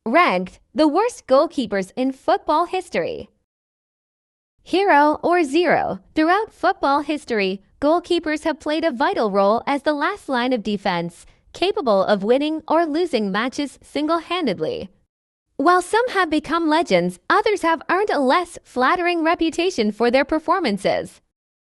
Ranked the worst goalkeepers in football history. Hero or zero. Throughout football history, goalkeepers have played a vital role as the last line of defense, capable of winning or losing matches single-handedly. While some have become legends, others have earned a less flattering reputation for their performances.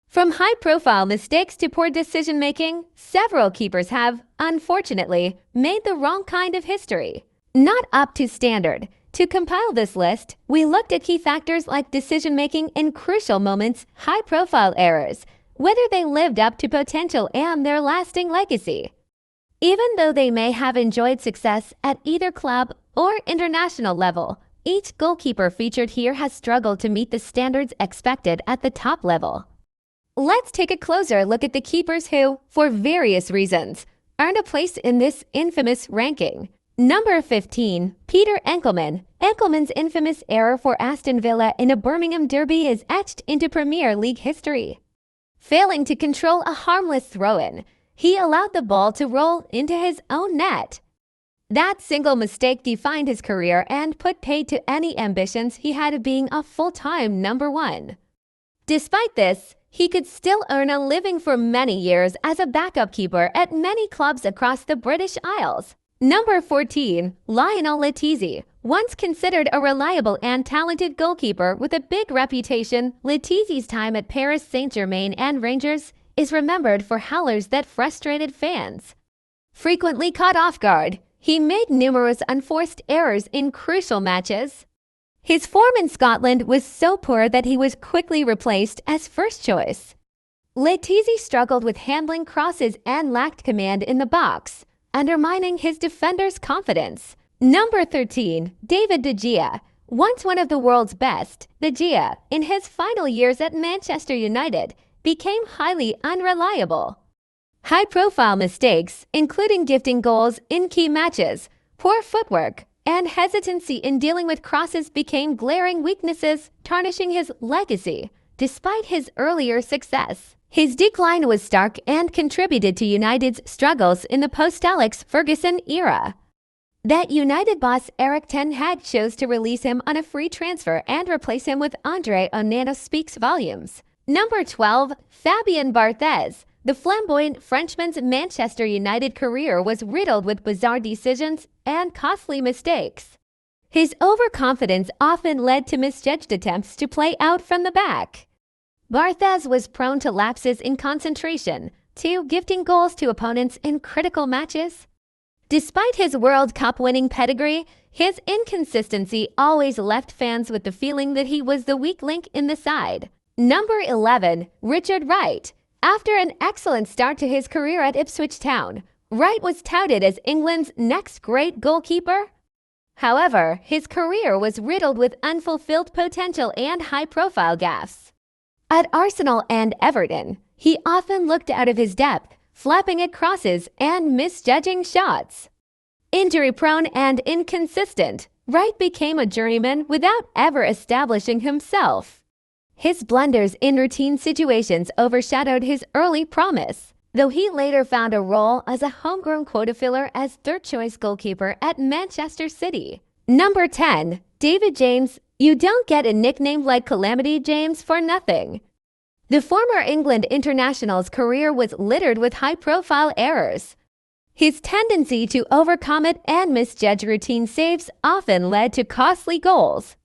From high-profile mistakes to poor decision-making, several keepers have, unfortunately, made the wrong kind of history. Not up to standard. To compile this list, we looked at key factors like decision-making in crucial moments, high-profile errors, whether they lived up to potential, and their lasting legacy. Even though they may have enjoyed success at either club or international level, each goalkeeper featured here has struggled to meet the standards expected at the top level. Let's take a closer look at the keepers who, for various reasons, earned a place in this infamous ranking. Number 15. Peter Enkelman. Enkelman's infamous error for Aston Villa in a Birmingham derby is etched into Premier League history. Failing to control a harmless throw-in, he allowed the ball to roll into his own net. That single mistake defined his career and put paid to any ambitions he had of being a full-time number one. Despite this, he could still earn a living for many years as a backup keeper at many clubs across the British Isles. Number 14. Lionel Letizia. Once considered a reliable and talented goalkeeper with a big reputation, Letizia's time at Paris Saint-Germain and Rangers is remembered for howlers that frustrated fans. Frequently caught off guard, he made numerous unforced errors in crucial matches. His form in Scotland was so poor that he was quickly replaced as first choice. Letizia struggled with handling crosses and lacked command in the box, undermining his defenders' confidence. Number 13. David De Gea. Once one of the world's best, De Gea, in his final years at Manchester United, became highly unreliable. High-profile mistakes, including gifting goals in key matches, poor footwork, and hesitancy in dealing with crosses became glaring weaknesses, tarnishing his legacy. Despite his earlier success, his decline was stark and contributed to United's struggles in the post-Alex Ferguson era. That United boss Erik ten Hag chose to release him on a free transfer and replace him with Andre Onana speaks volumes. Number 12. Fabien Barthez. The flamboyant Frenchman's Manchester United career was riddled with bizarre decisions and costly mistakes. His overconfidence often led to misjudged attempts to play out from the back. Barthez was prone to lapses in concentration, to gifting goals to opponents in critical matches. Despite his World Cup winning pedigree, his inconsistency always left fans with the feeling that he was the weak link in the side. Number 11. Richard Wright. After an excellent start to his career at Ipswich Town, Wright was touted as England's next great goalkeeper. However, his career was riddled with unfulfilled potential and high-profile gaffes. At Arsenal and Everton, he often looked out of his depth, flapping at crosses and misjudging shots. Injury-prone and inconsistent, Wright became a journeyman without ever establishing himself. His blunders in routine situations overshadowed his early promise, though he later found a role as a homegrown quota filler as third-choice goalkeeper at Manchester City. Number 10. David James. You don't get a nickname like Calamity James for nothing. The former England international's career was littered with high-profile errors. His tendency to overcommit and misjudge routine saves often led to costly goals.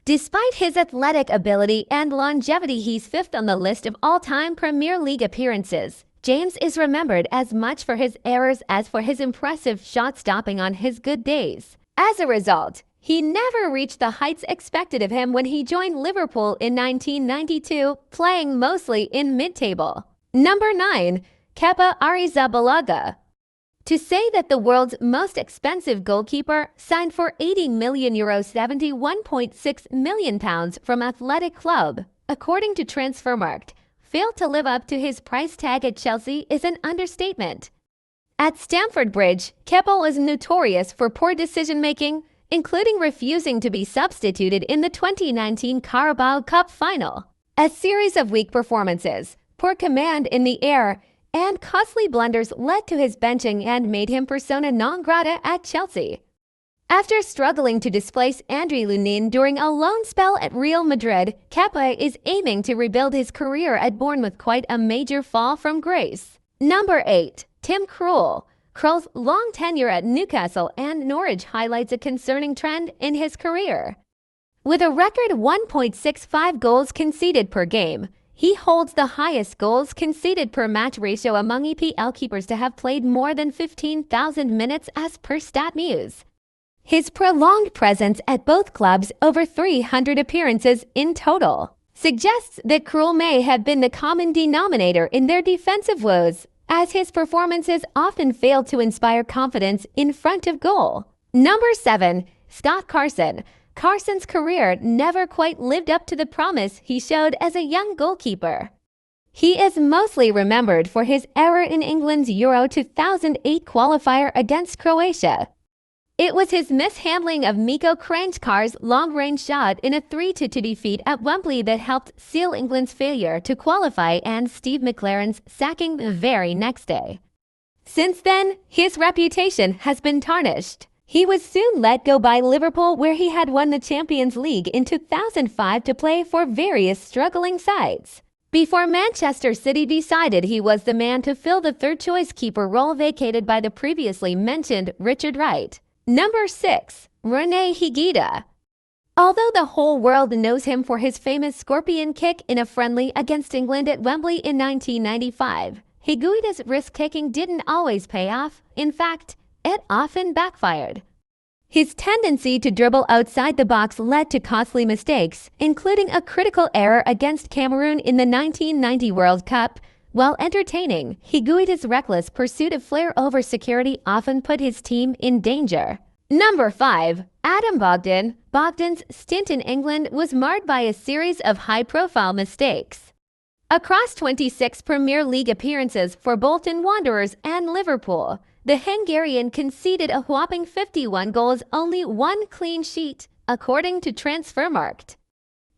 Despite his athletic ability and longevity, he's fifth on the list of all-time Premier League appearances. James is remembered as much for his errors as for his impressive shot-stopping on his good days. As a result, he never reached the heights expected of him when he joined Liverpool in 1992, playing mostly in mid-table. Number 9. Kepa Arrizabalaga. To say that the world's most expensive goalkeeper signed for €80 million £71.6 million from Athletic Club, according to Transfermarkt, failed to live up to his price tag at Chelsea is an understatement. At Stamford Bridge, Kepa was notorious for poor decision-making, including refusing to be substituted in the 2019 Carabao Cup final. A series of weak performances, poor command in the air, and costly blunders led to his benching and made him persona non grata at Chelsea. After struggling to displace Andriy Lunin during a loan spell at Real Madrid, Kepa is aiming to rebuild his career at Bournemouth, quite a major fall from grace. Number 8. Tim Krul. Krul's long tenure at Newcastle and Norwich highlights a concerning trend in his career. With a record 1.65 goals conceded per game, he holds the highest goals conceded per match ratio among EPL keepers to have played more than 15,000 minutes as per StatMuse. His prolonged presence at both clubs, over 300 appearances in total, suggests that Krul may have been the common denominator in their defensive woes, as his performances often fail to inspire confidence in front of goal. Number 7. Scott Carson. Carson's career never quite lived up to the promise he showed as a young goalkeeper. He is mostly remembered for his error in England's Euro 2008 qualifier against Croatia. It was his mishandling of Miko Kranjcar's long-range shot in a 3-2 defeat at Wembley that helped seal England's failure to qualify and Steve McLaren's sacking the very next day. Since then, his reputation has been tarnished. He was soon let go by Liverpool, where he had won the Champions League in 2005 to play for various struggling sides, before Manchester City decided he was the man to fill the third-choice keeper role vacated by the previously mentioned Richard Wright. Number 6. Rene Higuita. Although the whole world knows him for his famous scorpion kick in a friendly against England at Wembley in 1995, Higuita's risk-taking didn't always pay off. In fact, it often backfired. His tendency to dribble outside the box led to costly mistakes, including a critical error against Cameroon in the 1990 World Cup. While entertaining, Higuita's reckless pursuit of flair over security often put his team in danger. Number 5. Adam Bogdan. Bogdan's stint in England was marred by a series of high-profile mistakes. Across 26 Premier League appearances for Bolton Wanderers and Liverpool, the Hungarian conceded a whopping 51 goals, only one clean sheet, according to Transfermarkt.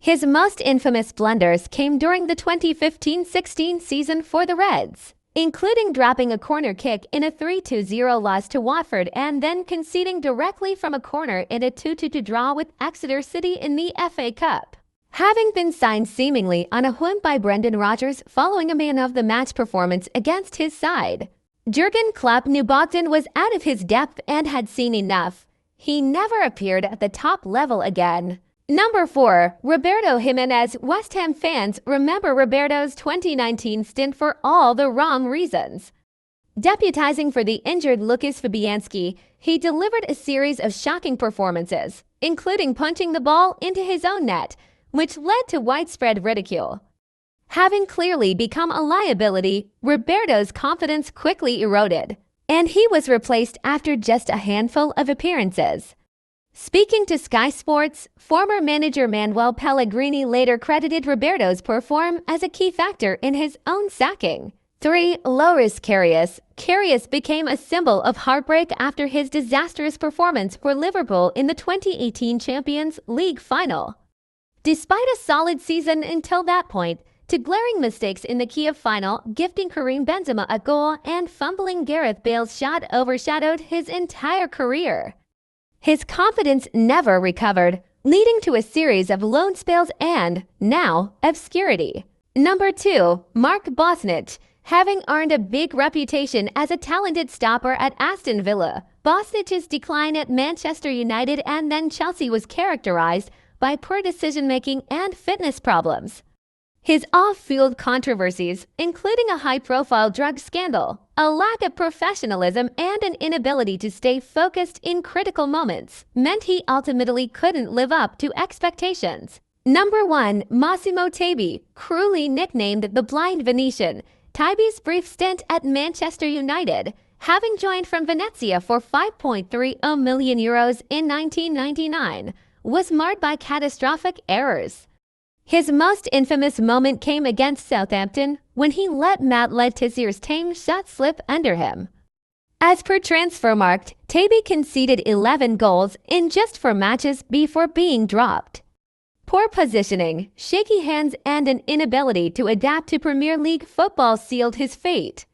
His most infamous blunders came during the 2015-16 season for the Reds, including dropping a corner kick in a 3-0 loss to Watford and then conceding directly from a corner in a 2-2 draw with Exeter City in the FA Cup. Having been signed seemingly on a whim by Brendan Rodgers following a man-of-the-match performance against his side, Jurgen Klopp knew Bogdan was out of his depth and had seen enough. He never appeared at the top level again. Number 4. Roberto Jimenez. West Ham fans remember Roberto's 2019 stint for all the wrong reasons. Deputizing for the injured Lucas Fabianski, he delivered a series of shocking performances, including punching the ball into his own net, which led to widespread ridicule. Having clearly become a liability, Roberto's confidence quickly eroded, and he was replaced after just a handful of appearances. Speaking to Sky Sports, former manager Manuel Pellegrini later credited Roberto's performance as a key factor in his own sacking. 3. Loris Karius. Karius became a symbol of heartbreak after his disastrous performance for Liverpool in the 2018 Champions League final. Despite a solid season until that point, to glaring mistakes in the Kiev final, gifting Karim Benzema a goal and fumbling Gareth Bale's shot overshadowed his entire career. His confidence never recovered, leading to a series of loan spells and, now, obscurity. Number 2. Mark Bosnich. Having earned a big reputation as a talented stopper at Aston Villa, Bosnich's decline at Manchester United and then Chelsea was characterized by poor decision-making and fitness problems. His off-field controversies, including a high-profile drug scandal, a lack of professionalism, and an inability to stay focused in critical moments, meant he ultimately couldn't live up to expectations. Number 1. Massimo Taibi. Cruelly nicknamed the Blind Venetian, Taibi's brief stint at Manchester United, having joined from Venezia for €5.30 million in 1999, was marred by catastrophic errors. His most infamous moment came against Southampton when he let Matt Letizier's tame shot slip under him. As per Transfermarkt, Taibi conceded 11 goals in just 4 matches before being dropped. Poor positioning, shaky hands, and an inability to adapt to Premier League football sealed his fate.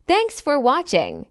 Thanks for watching.